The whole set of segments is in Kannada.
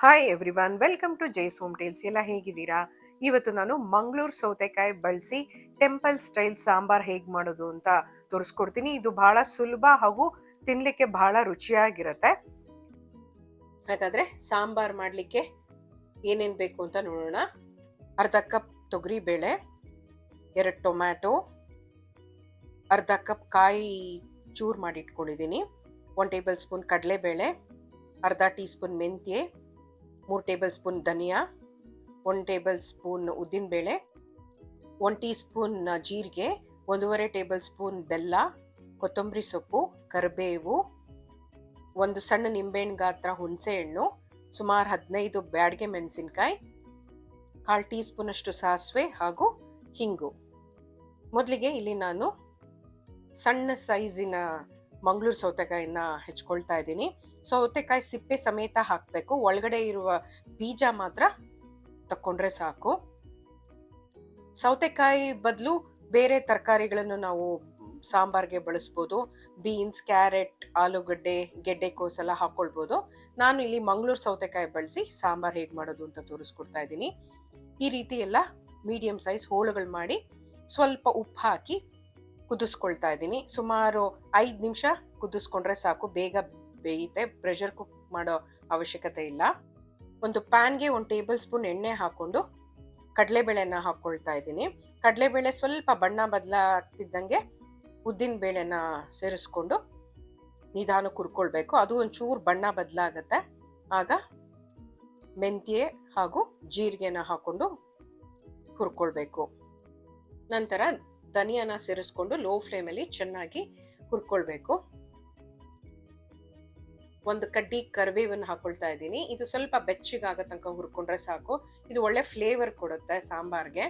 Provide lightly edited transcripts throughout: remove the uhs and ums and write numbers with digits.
Hi everyone, welcome to Jai's home tales. ಎಲ್ಲ ಹೇಗಿದ್ದೀರಾ? ಇವತ್ತು ನಾನು ಮಂಗಳೂರು ಸೌತೆಕಾಯಿ ಬಳಸಿ ಟೆಂಪಲ್ ಸ್ಟೈಲ್ ಸಾಂಬಾರ್ ಹೇಗೆ ಮಾಡೋದು ಅಂತ ತೋರಿಸ್ಕೊಡ್ತೀನಿ. ಇದು ಬಹಳ ಸುಲಭ ಹಾಗೂ ತಿನ್ಲಿಕ್ಕೆ ಬಹಳ ರುಚಿಯಾಗಿರುತ್ತೆ. ಹಾಗಾದ್ರೆ ಸಾಂಬಾರ್ ಮಾಡಲಿಕ್ಕೆ ಏನೇನು ಬೇಕು ಅಂತ ನೋಡೋಣ. ಅರ್ಧ ಕಪ್ ತೊಗರಿ ಬೇಳೆ, 2 ಟೊಮ್ಯಾಟೊ, ಅರ್ಧ ಕಪ್ ಕಾಯಿ ಚೂರು ಮಾಡಿ ಇಟ್ಕೊಂಡಿದ್ದೀನಿ, 1 ಟೇಬಲ್ ಸ್ಪೂನ್ ಕಡಲೆಬೇಳೆ, ಅರ್ಧ ಟೀ ಸ್ಪೂನ್ ಮೆಂತ್ಯೆ, 3 ಟೇಬಲ್ ಸ್ಪೂನ್ ಧನಿಯಾ, 1 ಟೇಬಲ್ ಸ್ಪೂನ್ ಉದ್ದಿನಬೇಳೆ, 1 ಟೀ ಸ್ಪೂನ್ ಜೀರಿಗೆ, 1.5 ಟೇಬಲ್ ಸ್ಪೂನ್ ಬೆಲ್ಲ, ಕೊತ್ತಂಬರಿ ಸೊಪ್ಪು, ಕರಿಬೇವು, 1 ಸಣ್ಣ ನಿಂಬೆಹಣ್ಣು ಗಾತ್ರ ಹುಣಸೆ ಹಣ್ಣು, ಸುಮಾರು 15 ಬ್ಯಾಡಗೆ ಮೆಣಸಿನ್ಕಾಯಿ, 1/2 ಟೀ ಸ್ಪೂನ್ ಅಷ್ಟು ಸಾಸಿವೆ ಹಾಗೂ ಹಿಂಗು. ಮೊದಲಿಗೆ ಇಲ್ಲಿ ನಾನು ಸಣ್ಣ ಸೈಜಿನ ಮಂಗಳೂರು ಸೌತೆಕಾಯಿನ ಹೆಚ್ಕೊಳ್ತಾ ಇದ್ದೀನಿ. ಸೌತೆಕಾಯಿ ಸಿಪ್ಪೆ ಸಮೇತ ಹಾಕಬೇಕು, ಒಳಗಡೆ ಇರುವ ಬೀಜ ಮಾತ್ರ ತಕೊಂಡ್ರೆ ಸಾಕು. ಸೌತೆಕಾಯಿ ಬದಲು ಬೇರೆ ತರಕಾರಿಗಳನ್ನು ನಾವು ಸಾಂಬಾರ್ಗೆ ಬಳಸ್ಬೋದು. ಬೀನ್ಸ್, ಕ್ಯಾರೆಟ್, ಆಲೂಗಡ್ಡೆ, ಗೆಡ್ಡೆಕೋಸೆಲ್ಲ ಹಾಕೊಳ್ಬೋದು. ನಾನು ಇಲ್ಲಿ ಮಂಗಳೂರು ಸೌತೆಕಾಯಿ ಬಳಸಿ ಸಾಂಬಾರ್ ಹೇಗೆ ಮಾಡೋದು ಅಂತ ತೋರಿಸ್ಕೊಡ್ತಾ ಇದ್ದೀನಿ. ಈ ರೀತಿ ಎಲ್ಲ ಮೀಡಿಯಂ ಸೈಜ್ ಹೋಳುಗಳು ಮಾಡಿ ಸ್ವಲ್ಪ ಉಪ್ಪು ಹಾಕಿ ಕುದಿಸ್ಕೊಳ್ತಾ ಇದ್ದೀನಿ. ಸುಮಾರು 5 ನಿಮಿಷ ಕುದಿಸ್ಕೊಂಡ್ರೆ ಸಾಕು, ಬೇಗ ಬೇಯುತ್ತೆ. ಪ್ರೆಷರ್ ಕುಕ್ ಮಾಡೋ ಅವಶ್ಯಕತೆ ಇಲ್ಲ. ಒಂದು ಪ್ಯಾನ್ಗೆ 1 ಟೇಬಲ್ ಸ್ಪೂನ್ ಎಣ್ಣೆ ಹಾಕೊಂಡು ಕಡಲೆಬೇಳೆನ ಹಾಕ್ಕೊಳ್ತಾ ಇದ್ದೀನಿ. ಕಡಲೆಬೇಳೆ ಸ್ವಲ್ಪ ಬಣ್ಣ ಬದಲಾಗ್ತಿದ್ದಂಗೆ ಉದ್ದಿನ ಬೇಳೆನ ಸೇರಿಸ್ಕೊಂಡು ನಿಧಾನ ಹುರ್ಕೊಳ್ಬೇಕು. ಅದು ಒಂಚೂರು ಬಣ್ಣ ಬದಲಾಗತ್ತೆ. ಆಗ ಮೆಂತ್ಯೆ ಹಾಗೂ ಜೀರಿಗೆನ ಹಾಕೊಂಡು ಹುರ್ಕೊಳ್ಬೇಕು. ನಂತರ ಧನಿಯಾನ ಸೇರಿಸ್ಕೊಂಡು ಲೋ ಫ್ಲೇಮಲ್ಲಿ ಚೆನ್ನಾಗಿ ಹುರ್ಕೊಳ್ಬೇಕು. 1 ಕಡ್ಡಿ ಕರಿಬೇವನ್ನು ಹಾಕೊಳ್ತಾ ಇದ್ದೀನಿ. ಇದು ಸ್ವಲ್ಪ ಬೆಚ್ಚಗಾಗೋ ತನಕ ಹುರ್ಕೊಂಡ್ರೆ ಸಾಕು. ಇದು ಒಳ್ಳೆ ಫ್ಲೇವರ್ ಕೊಡುತ್ತೆ ಸಾಂಬಾರ್ಗೆ.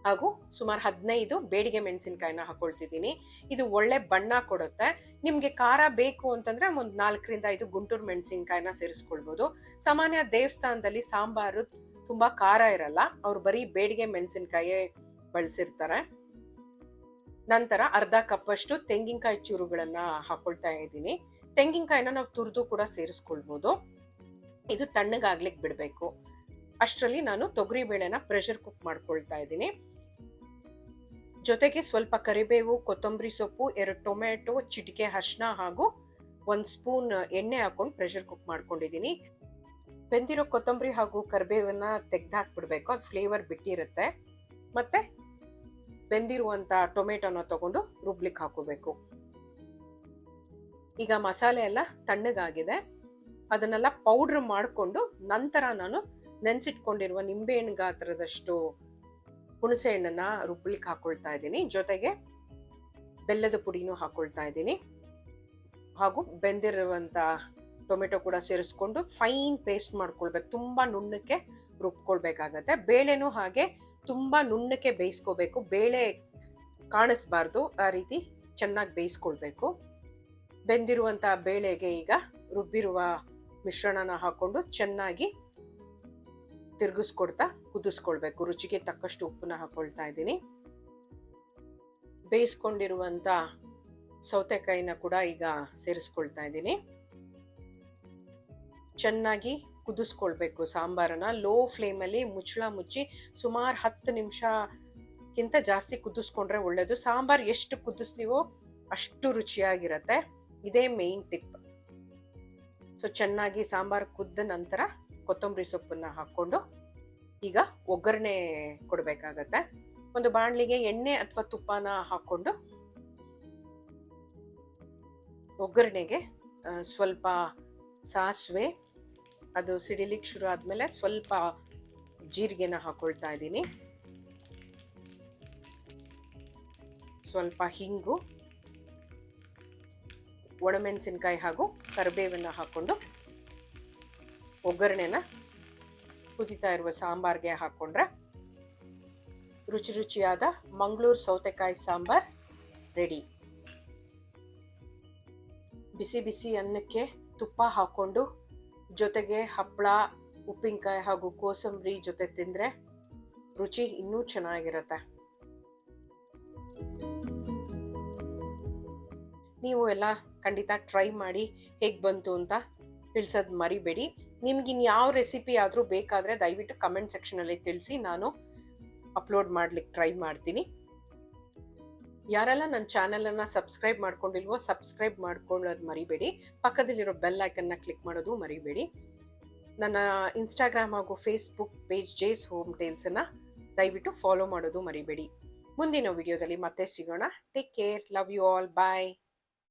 ಹಾಗೂ ಸುಮಾರು 15 ಬೇಡಿಗೆ ಮೆಣಸಿನ್ಕಾಯಿನ ಹಾಕೊಳ್ತಿದ್ದೀನಿ. ಇದು ಒಳ್ಳೆ ಬಣ್ಣ ಕೊಡುತ್ತೆ. ನಿಮ್ಗೆ ಖಾರ ಬೇಕು ಅಂತಂದ್ರೆ ಒಂದು 4ರಿಂದ 5 ಗುಂಟೂರು ಮೆಣಸಿನ್ಕಾಯಿನ ಸೇರಿಸ್ಕೊಳ್ಬೋದು. ಸಾಮಾನ್ಯ ದೇವಸ್ಥಾನದಲ್ಲಿ ಸಾಂಬಾರು ತುಂಬಾ ಖಾರ ಇರಲ್ಲ, ಅವ್ರು ಬರೀ ಬೇಡಿಗೆ ಮೆಣಸಿನ್ಕಾಯಿ ಬಳಸಿರ್ತಾರೆ. ನಂತರ ಅರ್ಧ ಕಪ್ ಅಷ್ಟು ತೆಂಗಿನಕಾಯಿ ಚೂರುಗಳನ್ನ ಹಾಕೊಳ್ತಾ ಇದ್ದೀನಿ. ತೆಂಗಿನಕಾಯಿನ ನಾವು ತುರಿದು ಕೂಡ ಸೇರಿಸ್ಕೊಳ್ಬೋದು. ಇದು ತಣ್ಣಗಾಗ್ಲಿಕ್ಕೆ ಬಿಡಬೇಕು. ಅಷ್ಟರಲ್ಲಿ ನಾನು ತೊಗರಿ ಬೇಳೆನ ಪ್ರೆಷರ್ ಕುಕ್ ಮಾಡ್ಕೊಳ್ತಾ ಇದ್ದೀನಿ. ಜೊತೆಗೆ ಸ್ವಲ್ಪ ಕರಿಬೇವು, ಕೊತ್ತಂಬರಿ ಸೊಪ್ಪು, 2 ಟೊಮೆಟೊ, ಚಿಟಿಕೆ ಅರಿಶಿನ ಹಾಗೂ 1 ಸ್ಪೂನ್ ಎಣ್ಣೆ ಹಾಕೊಂಡು ಪ್ರೆಷರ್ ಕುಕ್ ಮಾಡ್ಕೊಂಡಿದ್ದೀನಿ. ಬೆಂದಿರೋ ಕೊತ್ತಂಬರಿ ಹಾಗೂ ಕರಿಬೇವನ್ನ ತೆಗ್ದಾಕ್ಬಿಡ್ಬೇಕು, ಅದು ಫ್ಲೇವರ್ ಬಿಟ್ಟಿರುತ್ತೆ. ಮತ್ತೆ ಬೆಂದಿರುವಂತ ಟೊಮೆಟೊನ ತಗೊಂಡು ರುಬ್ಲಿಕ್ಕೆ ಹಾಕೋಬೇಕು. ಈಗ ಮಸಾಲೆ ಎಲ್ಲ ತಣ್ಣಗಾಗಿದೆ. ಅದನ್ನೆಲ್ಲ ಪೌಡ್ರ್ ಮಾಡಿಕೊಂಡು ನಂತರ ನಾನು ನೆನ್ಸಿಟ್ಕೊಂಡಿರುವ ನಿಂಬೆಹಣ್ಣು ಗಾತ್ರದಷ್ಟು ಹುಣಸೆ ಹಣ್ಣನ್ನ ರುಬ್ಲಿಕ್ಕೆ ಹಾಕೊಳ್ತಾ ಇದ್ದೀನಿ. ಜೊತೆಗೆ ಬೆಲ್ಲದ ಪುಡಿನೂ ಹಾಕೊಳ್ತಾ ಇದ್ದೀನಿ ಹಾಗೂ ಬೆಂದಿರುವಂತ ಟೊಮೆಟೊ ಕೂಡ ಸೇರಿಸ್ಕೊಂಡು ಫೈನ್ ಪೇಸ್ಟ್ ಮಾಡ್ಕೊಳ್ಬೇಕು. ತುಂಬಾ ನುಣ್ಣಕ್ಕೆ ರುಬ್ಕೊಳ್ಬೇಕಾಗತ್ತೆ. ಬೇಳೆನೂ ಹಾಗೆ ತುಂಬಾ ನುಣ್ಣಕ್ಕೆ ಬೇಯಿಸ್ಕೋಬೇಕು. ಬೇಳೆ ಕಾಣಿಸ್ಬಾರ್ದು, ಆ ರೀತಿ ಚೆನ್ನಾಗಿ ಬೇಯಿಸ್ಕೊಳ್ಬೇಕು. ಬೆಂದಿರುವಂತ ಬೇಳೆಗೆ ಈಗ ರುಬ್ಬಿರುವ ಮಿಶ್ರಣನ ಹಾಕೊಂಡು ಚೆನ್ನಾಗಿ ತಿರುಗಿಸ್ಕೊಡ್ತಾ ಕುದಿಸ್ಕೊಳ್ಬೇಕು. ರುಚಿಗೆ ತಕ್ಕಷ್ಟು ಉಪ್ಪನ್ನ ಹಾಕೊಳ್ತಾ ಇದ್ದೀನಿ. ಬೇಯಿಸ್ಕೊಂಡಿರುವಂತ ಸೌತೆಕಾಯಿನ ಕೂಡ ಈಗ ಸೇರಿಸ್ಕೊಳ್ತಾ ಇದ್ದೀನಿ. ಚೆನ್ನಾಗಿ ಕುದಿಸ್ಕೊಳ್ಬೇಕು ಸಾಂಬಾರನ್ನ. ಲೋ ಫ್ಲೇಮಲ್ಲಿ ಮುಚ್ಚಳ ಮುಚ್ಚಿ ಸುಮಾರು 10 ನಿಮಿಷಕ್ಕಿಂತ ಜಾಸ್ತಿ ಕುದಿಸ್ಕೊಂಡ್ರೆ ಒಳ್ಳೇದು. ಸಾಂಬಾರ್ ಎಷ್ಟು ಕುದಿಸ್ತೀವೋ ಅಷ್ಟು ರುಚಿಯಾಗಿರತ್ತೆ. ಇದೇ ಮೇನ್ ಟಿಪ್. ಸೊ ಚೆನ್ನಾಗಿ ಸಾಂಬಾರ್ ಕುದ್ದ ನಂತರ ಕೊತ್ತಂಬರಿ ಸೊಪ್ಪನ್ನ ಹಾಕೊಂಡು ಈಗ ಒಗ್ಗರಣೆ ಕೊಡಬೇಕಾಗತ್ತೆ. ಒಂದು ಬಾಣಲಿಗೆ ಎಣ್ಣೆ ಅಥವಾ ತುಪ್ಪನ ಹಾಕೊಂಡು ಒಗ್ಗರಣೆಗೆ ಸ್ವಲ್ಪ ಸಾಸಿವೆ, ಅದು ಸಿಡಿಲಿಕ್ಕೆ ಶುರು ಆದ್ಮೇಲೆ ಸ್ವಲ್ಪ ಜೀರಿಗೆನ ಹಾಕೊಳ್ತಾ ಇದ್ದೀನಿ. ಸ್ವಲ್ಪ ಹಿಂಗು, ಒಣಮೆಣಸಿನ್ಕಾಯಿ ಹಾಗೂ ಕರಿಬೇವನ್ನ ಹಾಕೊಂಡು ಒಗ್ಗರಣೆನ ಕುದಿತಾ ಇರುವ ಸಾಂಬಾರ್ಗೆ ಹಾಕೊಂಡ್ರೆ ರುಚಿ ರುಚಿಯಾದ ಮಂಗಳೂರು ಸೌತೆಕಾಯಿ ಸಾಂಬಾರ್ ರೆಡಿ. ಬಿಸಿ ಬಿಸಿ ಅನ್ನಕ್ಕೆ ತುಪ್ಪ ಹಾಕೊಂಡು ಜೊತೆಗೆ ಹಪ್ಪಳ, ಉಪ್ಪಿನಕಾಯಿ ಹಾಗೂ ಕೋಸಂಬರಿ ಜೊತೆ ತಿಂದ್ರೆ ರುಚಿ ಇನ್ನೂ ಚೆನ್ನಾಗಿರುತ್ತೆ. ನೀವು ಎಲ್ಲ ಖಂಡಿತ ಟ್ರೈ ಮಾಡಿ ಹೇಗೆ ಬಂತು ಅಂತ ತಿಳಿಸೋದು ಮರಿಬೇಡಿ. ನಿಮ್ಗೆ ಇನ್ಯಾವ ರೆಸಿಪಿ ಆದರೂ ಬೇಕಾದರೆ ದಯವಿಟ್ಟು ಕಮೆಂಟ್ ಸೆಕ್ಷನಲ್ಲಿ ತಿಳಿಸಿ, ನಾನು ಅಪ್ಲೋಡ್ ಮಾಡ್ಲಿಕ್ಕೆ ಟ್ರೈ ಮಾಡ್ತೀನಿ. ಯಾರೆಲ್ಲ ನನ್ನ ಚಾನಲನ್ನು ಸಬ್ಸ್ಕ್ರೈಬ್ ಮಾಡ್ಕೊಂಡಿಲ್ವೋ ಸಬ್ಸ್ಕ್ರೈಬ್ ಮಾಡ್ಕೊಳ್ಳೋದು ಮರಿಬೇಡಿ. ಪಕ್ಕದಲ್ಲಿರೋ ಬೆಲ್ ಐಕನ್ನ ಕ್ಲಿಕ್ ಮಾಡೋದು ಮರಿಬೇಡಿ. ನನ್ನ ಇನ್ಸ್ಟಾಗ್ರಾಮ್ ಹಾಗೂ ಫೇಸ್ಬುಕ್ ಪೇಜ್ ಜೇಸ್ ಹೋಮ್ ಟೇಲ್ಸನ್ನು ದಯವಿಟ್ಟು ಫಾಲೋ ಮಾಡೋದು ಮರಿಬೇಡಿ. ಮುಂದಿನ ವಿಡಿಯೋದಲ್ಲಿ ಮತ್ತೆ ಸಿಗೋಣ. Take care, love you all, bye.